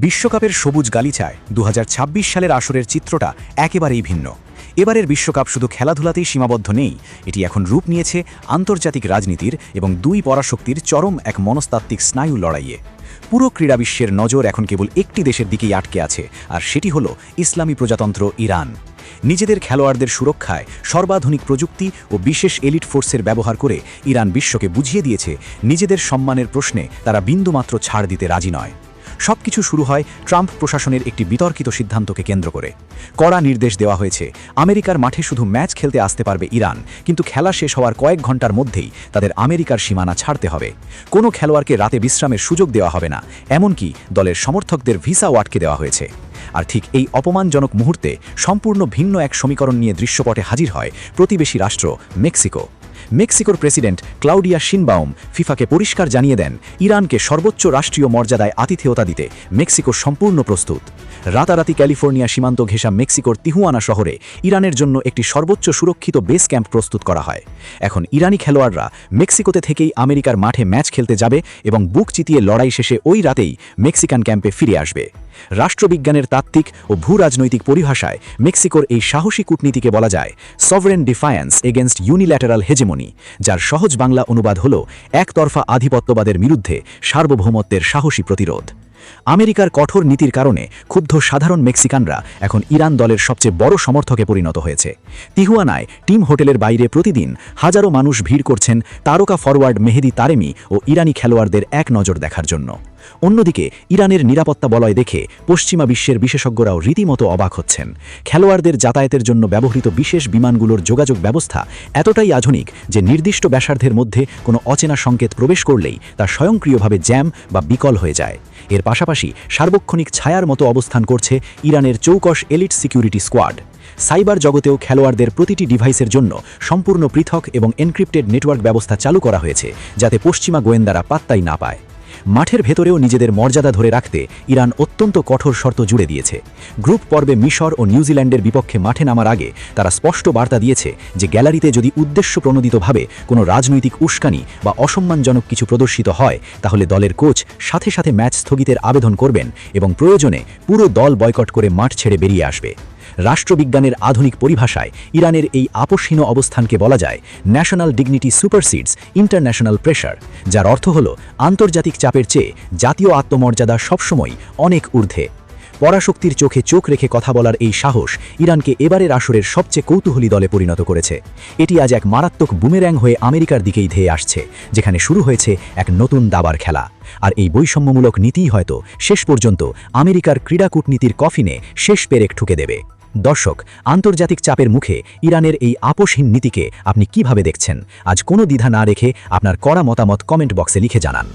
বিশ্বকাপের সবুজ গালিচায় 2026 সালের আসরের চিত্রটা একেবারেই ভিন্ন। এবারের বিশ্বকাপ শুধু খেলাধুলাতেই সীমাবদ্ধ নেই, এটি এখন রূপ নিয়েছে আন্তর্জাতিক রাজনীতির এবং দুই পরাশক্তির চরম এক মনস্তাত্ত্বিক স্নায়ু লড়াইয়ে। পুরো ক্রীড়া বিশ্বের নজর এখন কেবল একটি দেশের দিকেই আটকে আছে, আর সেটি হলো ইসলামী প্রজাতন্ত্র ইরান। নিজেদের খেলোয়াড়দের সুরক্ষায় সর্বাধুনিক প্রযুক্তি ও বিশেষ এলিট ফোর্সের ব্যবহার করে ইরান বিশ্বকে বুঝিয়ে দিয়েছে নিজেদের সম্মানের প্রশ্নে তারা বিন্দুমাত্র ছাড় দিতে রাজি নয়। সবকিছু শুরু হয় ট্রাম্প প্রশাসনের একটি বিতর্কিত সিদ্ধান্তকে কেন্দ্র করে। কড়া নির্দেশ দেওয়া হয়েছে, আমেরিকার মাঠে শুধু ম্যাচ খেলতে আসতে পারবে ইরান, কিন্তু খেলা শেষ হওয়ার কয়েক ঘন্টার মধ্যেই তাদের আমেরিকার সীমানা ছাড়তে হবে। কোনো খেলোয়াড়কে রাতে বিশ্রামের সুযোগ দেওয়া হবে না, এমনকি দলের সমর্থকদের ভিসাও আটকে দেওয়া হয়েছে। আর ঠিক এই অপমানজনক মুহূর্তে সম্পূর্ণ ভিন্ন এক সমীকরণ নিয়ে দৃশ্যপটে হাজির হয় প্রতিবেশী রাষ্ট্র মেক্সিকো। মেক্সিকোর প্রেসিডেন্ট ক্লাউডিয়া শিনবাউম ফিফাকে পরিষ্কার জানিয়ে দেন, ইরানকে সর্বোচ্চ রাষ্ট্রীয় মর্যাদায় আতিথেয়তা দিতে মেক্সিকো সম্পূর্ণ প্রস্তুত। রাতারাতি ক্যালিফোর্নিয়া সীমান্ত ঘেঁষা মেক্সিকোর তিহুয়ানা শহরে ইরানের জন্য একটি সর্বোচ্চ সুরক্ষিত বেস ক্যাম্প প্রস্তুত করা হয়। এখন ইরানি খেলোয়াড়রা মেক্সিকোতে থেকেই আমেরিকার মাঠে ম্যাচ খেলতে যাবে এবং বুক চিতিয়ে লড়াই শেষে ওই রাতেই মেক্সিকান ক্যাম্পে ফিরে আসবে। রাষ্ট্রবিজ্ঞানের তাত্ত্বিক ও ভূরাজনৈতিক পরিভাষায় মেক্সিকোর এই সাহসী কূটনীতিকে বলা যায় সভরেন ডিফায়েন্স এগেনস্ট ইউনিল্যাটারাল হেজেমনি, যার সহজ বাংলা অনুবাদ হল একতরফা আধিপত্যবাদের বিরুদ্ধে সার্বভৌমত্বের সাহসী প্রতিরোধ। আমেরিকার কঠোর নীতির কারণে ক্ষুব্ধ সাধারণ মেক্সিকানরা এখন ইরান দলের সবচেয়ে বড় সমর্থকে পরিণত হয়েছে। তিহুয়ানায় টিম হোটেলের বাইরে প্রতিদিন হাজারো মানুষ ভিড় করছেন তারকা ফরওয়ার্ড মেহেদি তারেমি ও ইরানি খেলোয়াড়দের এক নজর দেখার জন্য। অন্যদিকে ইরানের নিরাপত্তা বলয় দেখে পশ্চিমা বিশ্বের বিশেষজ্ঞরাও রীতিমতো অবাক হচ্ছেন। খেলোয়াড়দের যাতায়াতের জন্য ব্যবহৃত বিশেষ বিমানগুলোর যোগাযোগ ব্যবস্থা এতটাই আধুনিক যে নির্দিষ্ট ব্যাসার্ধের মধ্যে কোনো অচেনা সংকেত প্রবেশ করলেই তা স্বয়ংক্রিয়ভাবে জ্যাম বা বিকল হয়ে যায়। এর পাশাপাশি সার্বক্ষণিক ছায়ার মতো অবস্থান করছে ইরানের চৌকস এলিট সিকিউরিটি স্কোয়াড। সাইবার জগতেও খেলোয়াড়দের প্রতিটি ডিভাইসের জন্য সম্পূর্ণ পৃথক এবং এনক্রিপ্টেড নেটওয়ার্ক ব্যবস্থা চালু করা হয়েছে, যাতে পশ্চিমা গোয়েন্দারা পাত্তাই না পায়। মাঠের ভেতরেও নিজেদের মর্যাদা ধরে রাখতে ইরান অত্যন্ত কঠোর শর্ত জুড়ে দিয়েছে। গ্রুপ পর্বে মিশর ও নিউজিল্যান্ডের বিপক্ষে মাঠে নামার আগে তারা স্পষ্ট বার্তা দিয়েছে যে গ্যালারিতে যদি উদ্দেশ্যপ্রণোদিতভাবে কোনো রাজনৈতিক উস্কানি বা অসম্মানজনক কিছু প্রদর্শিত হয়, তাহলে দলের কোচ সাথে সাথে ম্যাচ স্থগিতের আবেদন করবেন এবং প্রয়োজনে পুরো দল বয়কট করে মাঠ ছেড়ে বেরিয়ে আসবে। রাষ্ট্রবিজ্ঞানের আধুনিক পরিভাষায় ইরানের এই আপোষহীন অবস্থানকে বলা যায় ন্যাশনাল ডিগনিটি সুপারসিডস ইন্টারন্যাশনাল প্রেশার, যার অর্থ হল আন্তর্জাতিক চাপের চেয়ে জাতীয় আত্মমর্যাদা সবসময় অনেক ঊর্ধ্বে। পরাশক্তির চোখে চোখ রেখে কথা বলার এই সাহস ইরানকে এবারের আসরের সবচেয়ে কৌতূহলী দলে পরিণত করেছে। এটি আজ এক মারাত্মক বুমের্যাং হয়ে আমেরিকার দিকেই ধেয়ে আসছে, যেখানে শুরু হয়েছে এক নতুন দাবার খেলা। আর এই বৈষম্যমূলক নীতিই হয়তো শেষ পর্যন্ত আমেরিকার ক্রীড়া কূটনীতির কফিনে শেষ পেরেক ঠুকে দেবে। দর্শক, আন্তর্জাতিক চাপের মুখে ইরানের এই আপোষহীন নীতিকে আপনি কিভাবে দেখছেন? আজ কোনো দ্বিধা না রেখে আপনার কড়া মতামত কমেন্ট বক্সে লিখে জানান।